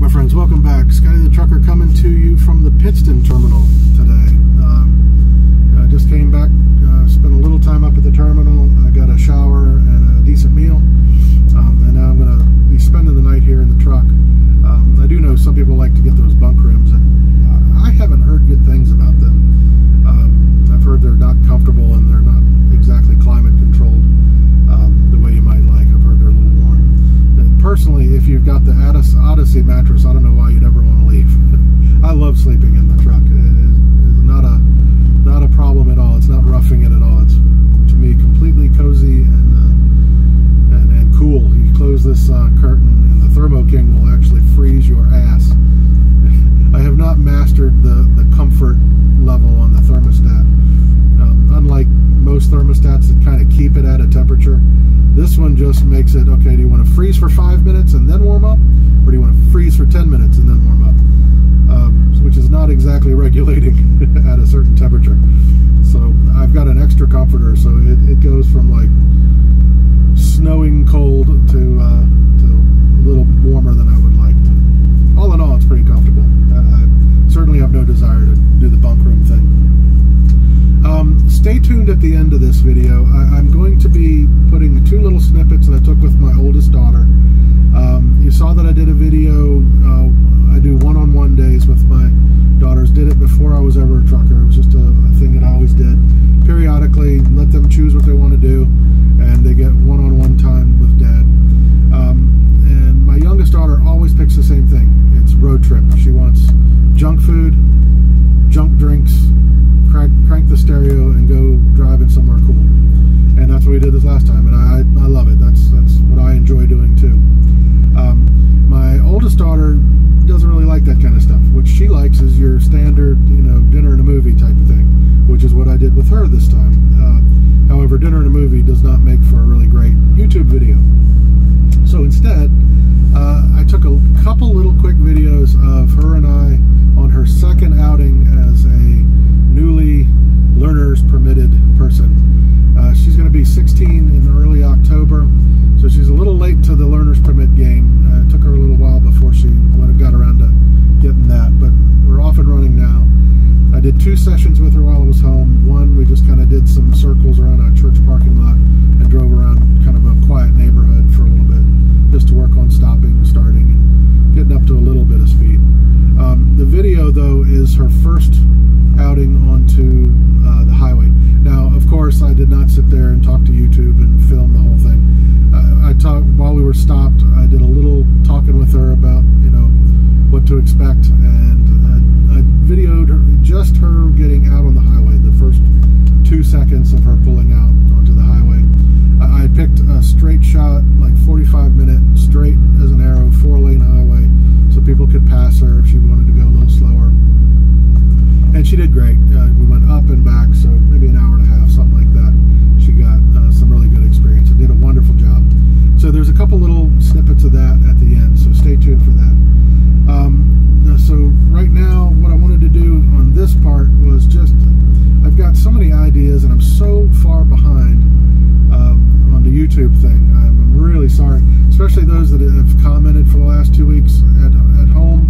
my friends, welcome back. Scotty the Trucker coming to you from the Pittston terminal today. I just came back, spent a little time up at the terminal. I got a shower and a decent meal, and now I'm going to be spending the night here in the truck. I do know some people like to get those bunk rooms, and I haven't heard good things about them. I've heard they're not comfortable and they're not exactly climate controlled the way you might like. I've heard they're a little warm. And personally, if you've got the Odyssey mattress, I don't know why you'd ever want to leave. I love sleeping in the truck. It's not a problem at all. It's not roughing it at all. It's, to me, completely cozy and cool. You close this curtain and the Thermo King will actually freeze your ass. I have not mastered the comfort level on the thermostat. Unlike most thermostats that kind of keep it at a temperature, this one just makes it, okay, do you want to freeze for 5 minutes and then warm up? Or do you want to freeze for 10 minutes and then warm up? Which is not exactly regulating at a certain temperature. So I've got an extra comforter, so it goes from like snowing cold to a little warmer than I would like. All in all, it's pretty comfortable. I certainly have no desire to do the bunk room thing. Stay tuned at the end of this video. I'm going to be putting 2 little snippets that I took with my oldest daughter. You saw that I did a video. I do one-on-one days with my daughters. Did it before I was ever a trucker. It was just a thing that I always did. Periodically, let them choose what they want to do, and they get one-on-one time with Dad. And my youngest daughter always picks the same thing. It's road trip. She wants junk food, junk drinks, crank the stereo, and go driving somewhere cool. And that's what we did this last time, and I love it. That's what I enjoy doing too. My oldest daughter doesn't really like that kind of stuff. What she likes is your standard, dinner and a movie type of thing, which is what I did with her this time. However, dinner and a movie does not make for a really great YouTube video. So instead, I took a couple little quick videos of her and I on her second outing as a newly learner's permitted person. She's going to be 16 in early October, so she's a little late to the learner's permit game. It took her a little while before she got around to getting that, but we're off and running now. I did 2 sessions with her while I was home. One, we just kind of did some circles around a church parking lot and drove around kind of a quiet neighborhood for a little bit, just to work on stopping, starting, and getting up to a little bit of speed. The video, though, is her first outing onto the highway. Now, of course, I did not sit there and talk to YouTube and film the whole thing. I talked while we were stopped. I did a little talking with her about, what to expect, and I videoed just her getting out on the highway, the first 2 seconds of her pulling out onto the highway. I picked a straight shot, like 45-minute, straight as an arrow, 4-lane highway, so people could pass her if she wanted to go a little slower. And she did great. We went up and back, so maybe an hour and a half, something like that. She got some really good experience and did a wonderful job. So there's a couple little snippets of that at the end, so stay tuned for that. So right now, what I wanted to do on this part was just, I've got so many ideas and I'm so far behind on the YouTube thing. I'm really sorry, especially those that have commented for the last 2 weeks at home.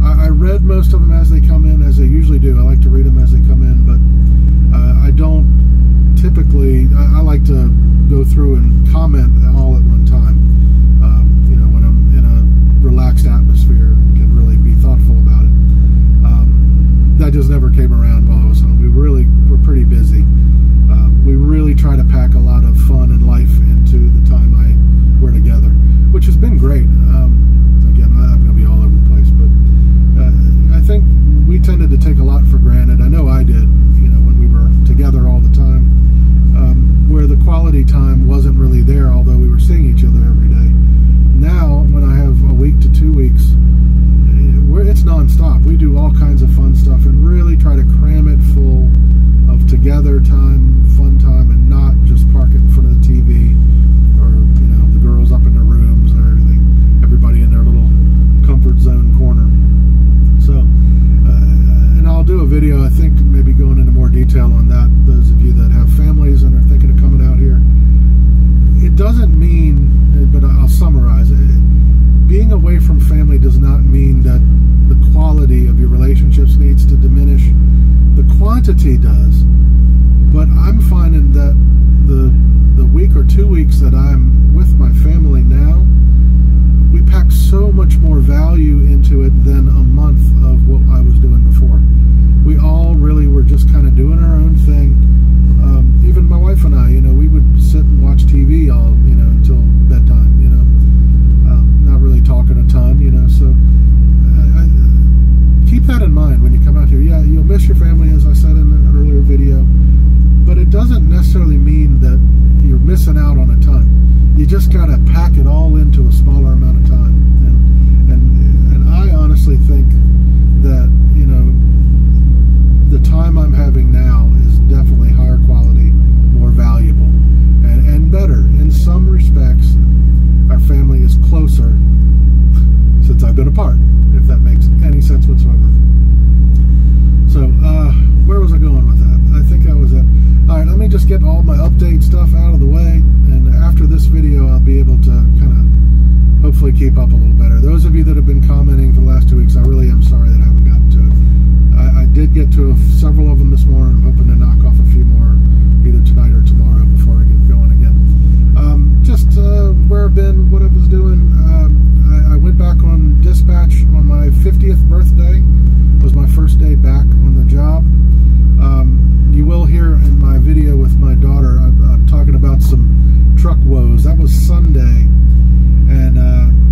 I read most of them as they come in, as they usually do. I like to read them as they come in, but I don't typically, I like to go through and comment all at one time, when I'm in a relaxed atmosphere and can really be thoughtful about it. That just never came around while I was home. We're pretty busy. We really try to pack a lot of fun and life into the time we're together, which has been great. Again, I'm going to be all over the place, but I think we tended to take a lot for granted. I know I did, when we were together all the time, where the quality time wasn't really there, although we were seeing each other every day. Now, when I have a week to 2 weeks, it's nonstop. We do all kinds of fun stuff and really try to cram it full of together time, fun time, and not just park it in front of the TV or, the girls up in their rooms and everything, everybody in their little comfort zone corner. So, and I'll do a video, I think, maybe going into more detail on that. Those of you that have families and are thinking of coming out here, it doesn't mean, but I'll summarize it. Being away from family does not mean quantity does. But I'm finding that the week or 2 weeks that I'm with my family now, we pack so much more value into it than a month of what I was doing before. We all really were just kind of doing our own thing. Even my wife and I, we would sit and watch TV all, until bedtime, not really talking a ton, so keep that in mind when you come out here. Yeah, you'll miss your family, as I said in an earlier video, but it doesn't necessarily mean that you're missing out on a ton. You just got to pack it all into a smaller amount of time. And I honestly think that, the time I'm having now is definitely higher quality, more valuable, and better. In some respects, our family is closer since I've been apart, if that makes any sense whatsoever. So, where was I going with that? I think that was it. Alright, let me just get all my update stuff out of the way, and after this video I'll be able to kind of hopefully keep up a little better. Those of you that have been commenting for the last 2 weeks, I really am sorry that I haven't gotten to it. I did get to several of them this morning. I'm hoping to knock off a few more either tonight or tomorrow before I get going again. Just where I've been, what I was doing. I went back on dispatch on my 50th birthday. It was my first day back on the job. You will hear in my video with my daughter, I'm talking about some truck woes. That was Sunday, and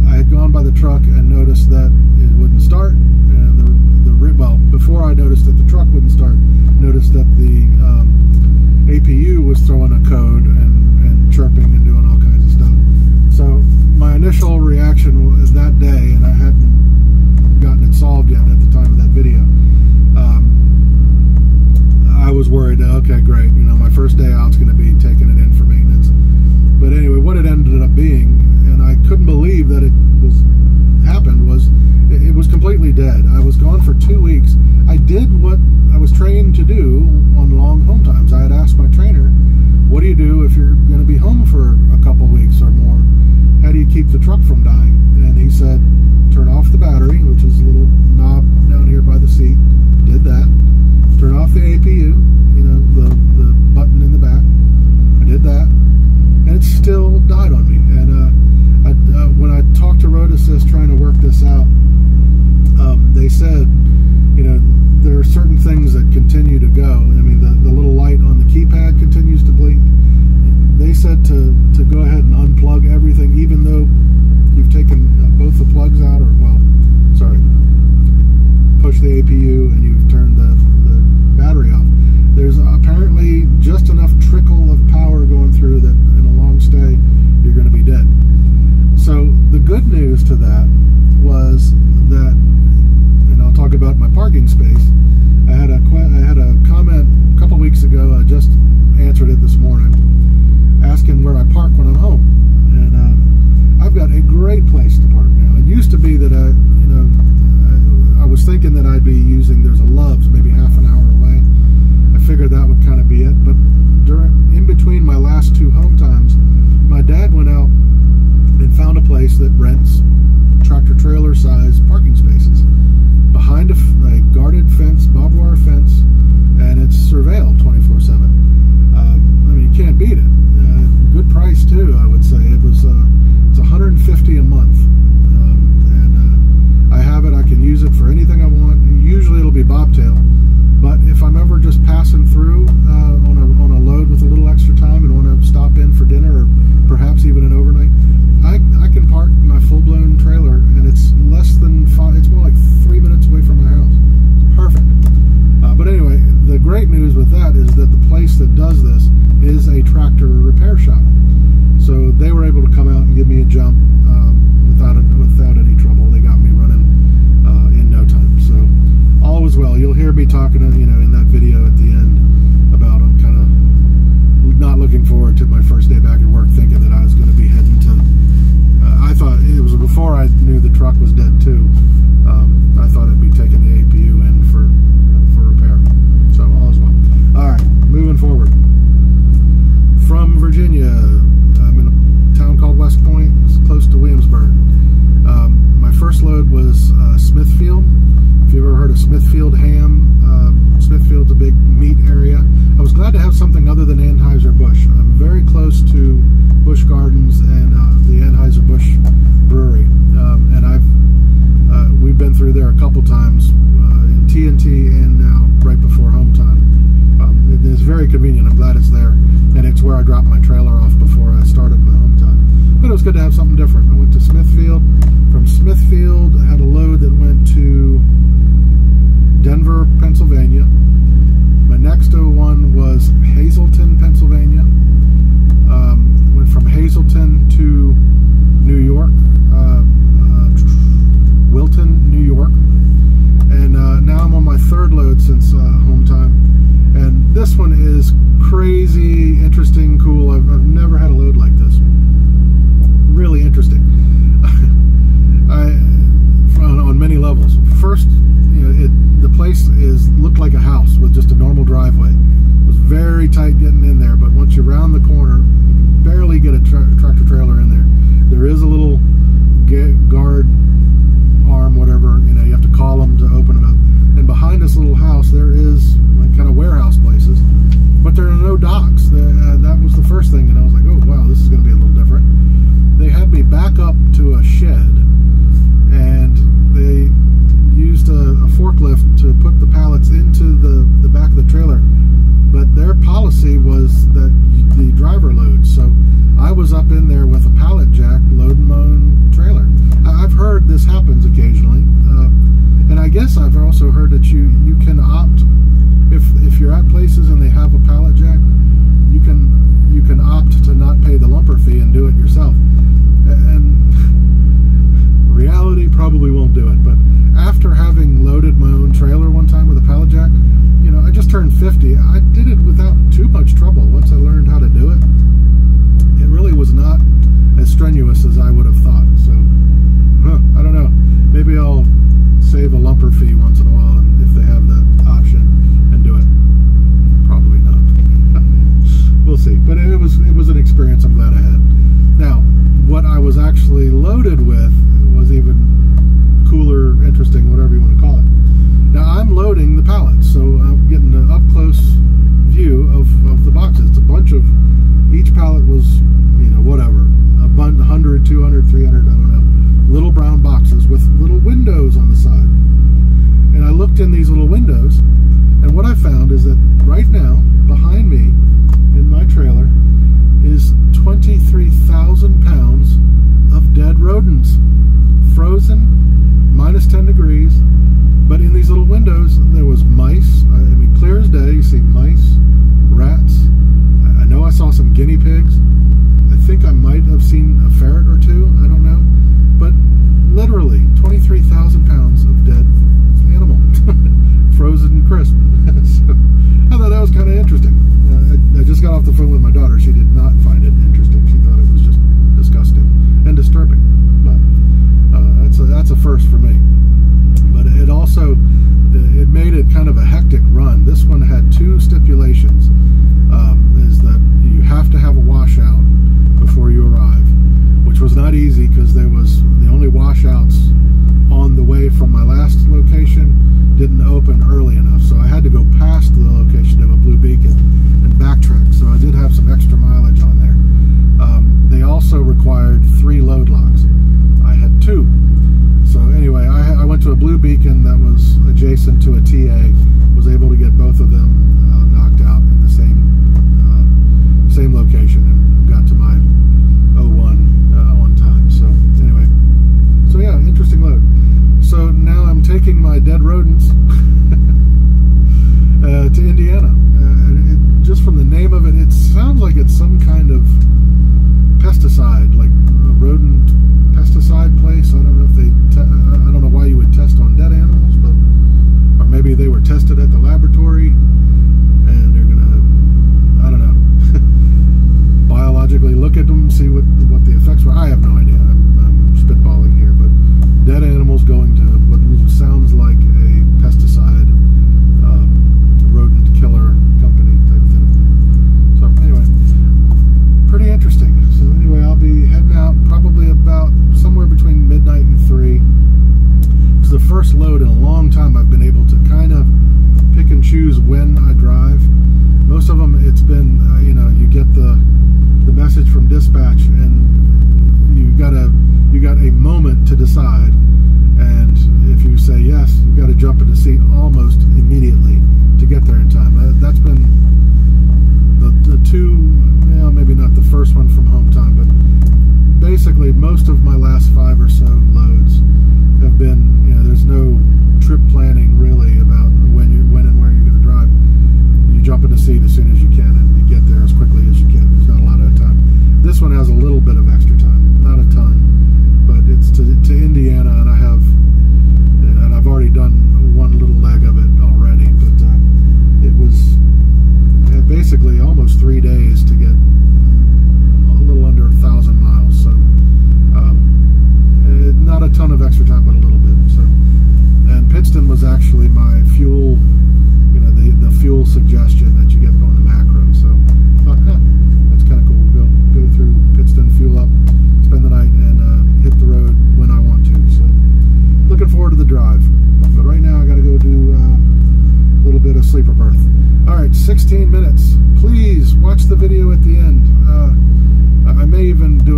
I had gone by the truck and noticed that it wouldn't start. And well, before I noticed that the truck wouldn't start, noticed that the APU was throwing a code and chirping and doing all kinds of stuff. So my initial reaction was that day, and I hadn't gotten it solved yet at the time of that video. I was worried, okay, great, my first day out's going to be taking it in for maintenance. But anyway, what it ended up being, and I couldn't believe that it happened, was it was completely dead. I was gone for 2 weeks. I did what I was trained to do on long home times. I had asked my trainer, what do you do if you're going to be home for a couple weeks or more? How do you keep the truck from dying? And he said, turn off the battery, which is a little knob down here by the seat. Did that. Turn off the APU, the button in the back. I did that, and it still died on me. And when I talked to Road Assist trying to work this out, they said, there are certain things that continue to go. I mean, the little light on the keypad continues to blink. They said to go ahead and unplug everything, even though you've taken both the plugs out, push the APU and you've turned the battery off. There's apparently just enough trickle of power going through that in a long stay, you're going to be dead. So the good news to that was that, and I'll talk about my parking space. I had a comment a couple weeks ago. I just answered it this morning, asking where I park when I'm home. And I've got a great place to park now. It used to be that I was thinking that I'd be using, there's a Love's maybe half an hour away. I figured that would kind of be it. But in between my last 2 home times, my dad went out and found a place that rents tractor trailer size parking spaces behind a guarded fence, barbed wire fence, and it's surveilled 24/7. I mean, you can't beat it. Good price too, I would say. It's $150 a month glad to have something other than Anheuser-Busch. I'm very close to Busch Gardens and the Anheuser-Busch brewery, and we've been through there a couple times in TNT and now right before home time. It is very convenient. I'm glad it's there, and it's where I dropped my trailer off before I started my home time. But it was good to have something different. I went to Smithfield. From Smithfield, I had a load that went to Denver, Pennsylvania. My next one was Hazleton, Pennsylvania.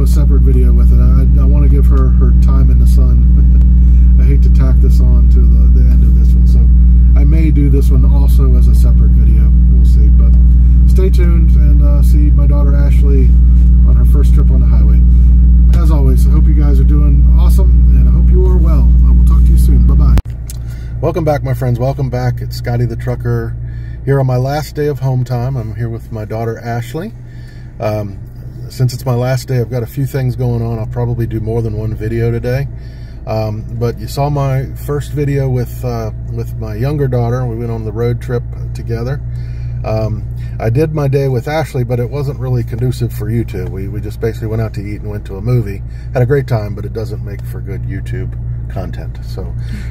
do a separate video with it. I want to give her time in the sun. I hate to tack this on to the end of this one, so I may do this one also as a separate video. We'll see, but stay tuned and see my daughter Ashley on her first trip on the highway. As always, I hope you guys are doing awesome, and I hope you are well. I will talk to you soon. Bye-bye. Welcome back, my friends. Welcome back. It's Scotty the Trucker here on my last day of home time. I'm here with my daughter Ashley. Since it's my last day, I've got a few things going on. I'll probably do more than one video today. But you saw my first video with my younger daughter. We went on the road trip together. I did my day with Ashley, but it wasn't really conducive for YouTube. We just basically went out to eat and went to a movie. Had a great time, but it doesn't make for good YouTube content. So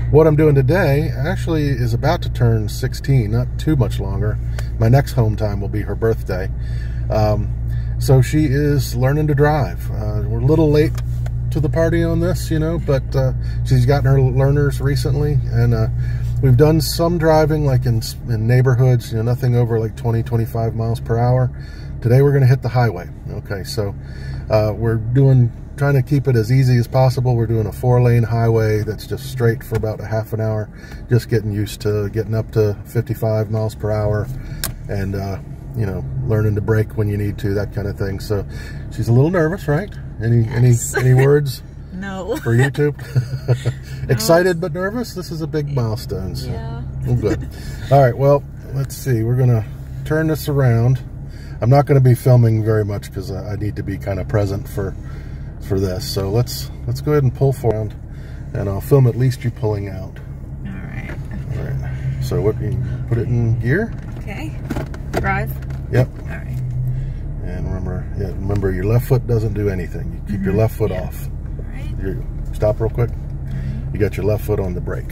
what I'm doing today, Ashley is about to turn 16, not too much longer. My next home time will be her birthday. So she is learning to drive. We're a little late to the party on this, you know, but she's gotten her learners recently, and we've done some driving like in neighborhoods, you know, nothing over like 20-25 miles per hour. Today we're going to hit the highway. Okay, so we're trying to keep it as easy as possible. We're doing a 4-lane highway that's just straight for about a half an hour, just getting used to getting up to 55 miles per hour and you know, learning to brake when you need to, that kind of thing. So she's a little nervous, right? Any words? No. For YouTube? No. Excited but nervous? This is a big milestone. So. Yeah. Well, good. All right, well, let's see. We're going to turn this around. I'm not going to be filming very much because I need to be kind of present for this. So let's go ahead and pull forward, and I'll film at least you pulling out. All right. All right. So what? You put it in gear. Okay. Drive. Yep. All right. And remember, your left foot doesn't do anything. You keep your left foot off. All right. Stop real quick. You got your left foot on the brake.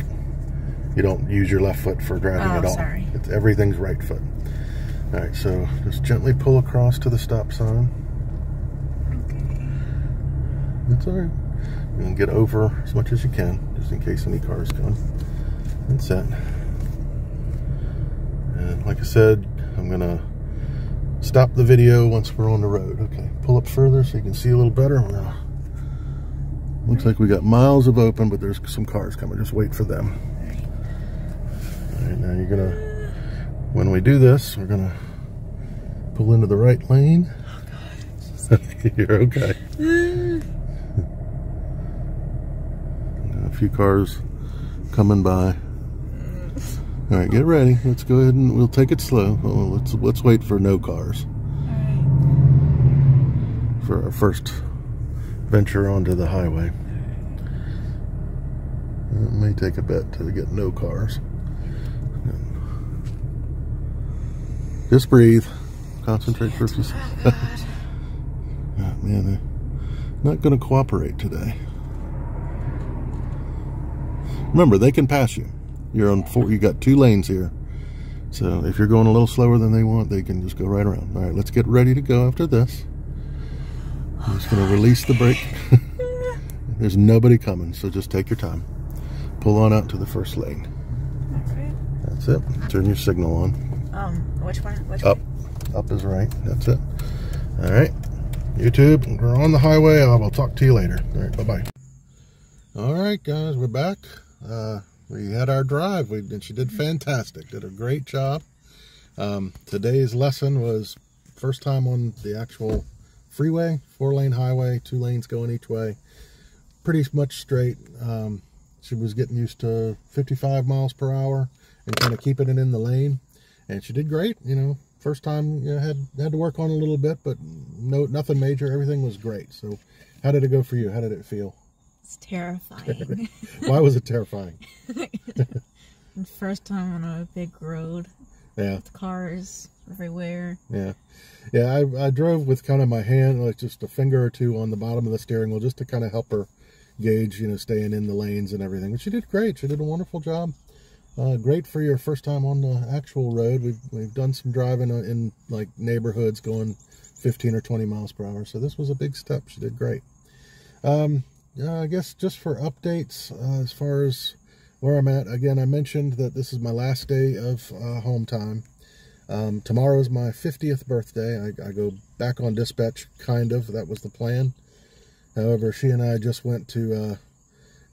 You don't use your left foot for driving at all. Sorry. Everything's right foot. All right, so just gently pull across to the stop sign. Okay. That's all right. And get over as much as you can, just in case any cars come. That's it. And like I said, I'm gonna stop the video once we're on the road. Okay, pull up further so you can see a little better. Looks like we got miles of open, but there's some cars coming. Just wait for them. All right, now you're gonna, when we do this, we're gonna pull into the right lane. Oh God. You're okay. A few cars coming by. All right, get ready. Let's go ahead and we'll take it slow. Oh, let's wait for no cars. All right. For our first venture onto the highway. It may take a bit to get no cars. Just breathe. Concentrate for a few seconds. Oh, man, they're not going to cooperate today. Remember, they can pass you. You're on you got 2 lanes here. So if you're going a little slower than they want, they can just go right around. All right, let's get ready to go after this. I'm just going to release the brake. There's nobody coming, so just take your time. Pull on out to the first lane. All right. That's it. Turn your signal on. Which one? Up. Up is right. That's it. All right. YouTube, we're on the highway. I will talk to you later. All right, bye-bye. All right, guys, we're back. We had our drive, and she did fantastic. Did a great job. Today's lesson was first time on the actual freeway, 4-lane highway, 2 lanes going each way. Pretty much straight. She was getting used to 55 miles per hour and kind of keeping it in the lane. And she did great. You know, first time, you know, had to work on a little bit, but nothing major. Everything was great. So how did it go for you? How did it feel? It's terrifying. Why was it terrifying? First time on a big road. Yeah. With cars everywhere. Yeah. Yeah, I drove with kind of my hand, like just a finger or two on the bottom of the steering wheel, just to kind of help her gauge, you know, staying in the lanes and everything. But she did great. She did a wonderful job. Great for your first time on the actual road. We've done some driving in like neighborhoods going 15 or 20 miles per hour. So this was a big step. She did great. I guess just for updates, as far as where I'm at, again, I mentioned that this is my last day of home time. Tomorrow is my 50th birthday. I go back on dispatch, kind of. That was the plan. However, she and I just went to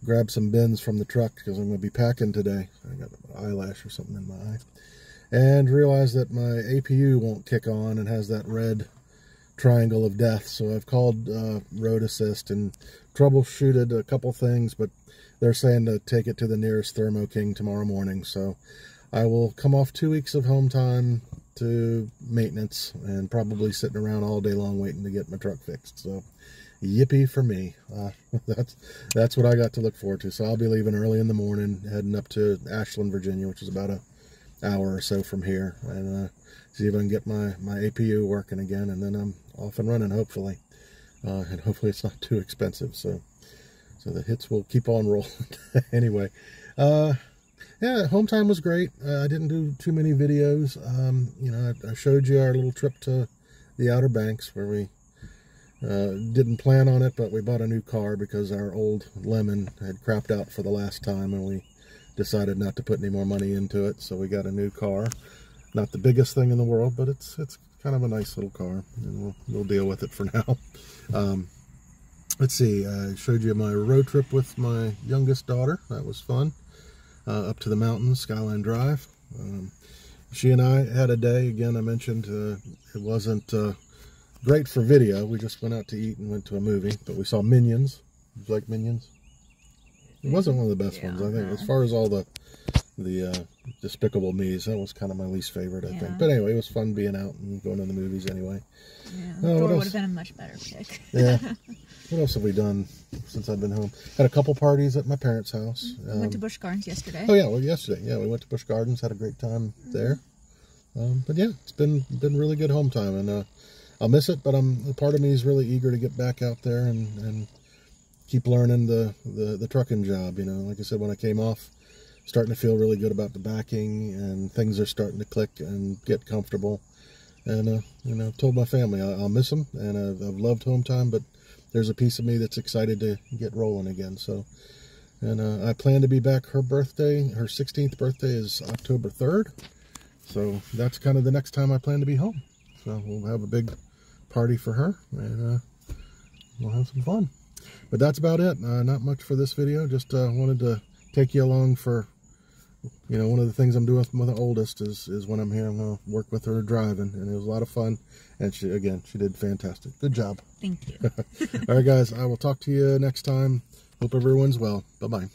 grab some bins from the truck because I'm going to be packing today. I got an eyelash or something in my eye. And realized that my APU won't kick on and has that red triangle of death. So I've called Road Assist and troubleshooted a couple things, but they're saying to take it to the nearest Thermo King tomorrow morning. So I will come off 2 weeks of home time to maintenance and probably sitting around all day long waiting to get my truck fixed. So yippee for me. That's what I got to look forward to. So I'll be leaving early in the morning, heading up to Ashland, Virginia, which is about an hour or so from here, and see if I can get my APU working again, and then I'm off and running, hopefully. And hopefully it's not too expensive, so the hits will keep on rolling. Anyway, yeah, home time was great. I didn't do too many videos. You know, I showed you our little trip to the Outer Banks, where we didn't plan on it, but we bought a new car because our old Lemon had crapped out for the last time, and we decided not to put any more money into it, so we got a new car. Not the biggest thing in the world, but it's kind of a nice little car, and we'll deal with it for now. Let's see, I showed you my road trip with my youngest daughter. That was fun. Up to the mountains, Skyline Drive. She and I had a day. Again, I mentioned it wasn't great for video. We just went out to eat and went to a movie, but we saw Minions. Did you like Minions? It wasn't one of the best ones, I think. As far as all the Despicable Me's, that was kind of my least favorite, I think. But anyway, it was fun being out and going to the movies anyway. Yeah, Thor would have been a much better pick. Yeah. What else have we done since I've been home? Had a couple parties at my parents' house. We went to Busch Gardens yesterday. Oh yeah, well yesterday. Yeah, we went to Busch Gardens, had a great time there. But yeah, it's been really good home time, and I'll miss it, but part of me is really eager to get back out there and keep learning the trucking job. You know, like I said, when I came off, starting to feel really good about the backing, and things are starting to click and get comfortable. And you know, told my family I'll miss them, and I've loved home time, but there's a piece of me that's excited to get rolling again. So, and I plan to be back. Her birthday, her 16th birthday, is October 3rd. So that's kind of the next time I plan to be home. So we'll have a big party for her, and we'll have some fun. But that's about it. Not much for this video. Just wanted to take you along for, you know, one of the things I'm doing with my oldest is when I'm here, I'm going to work with her driving, and it was a lot of fun. And she did fantastic. Good job. Thank you. All right, guys, I will talk to you next time. Hope everyone's well. Bye-bye.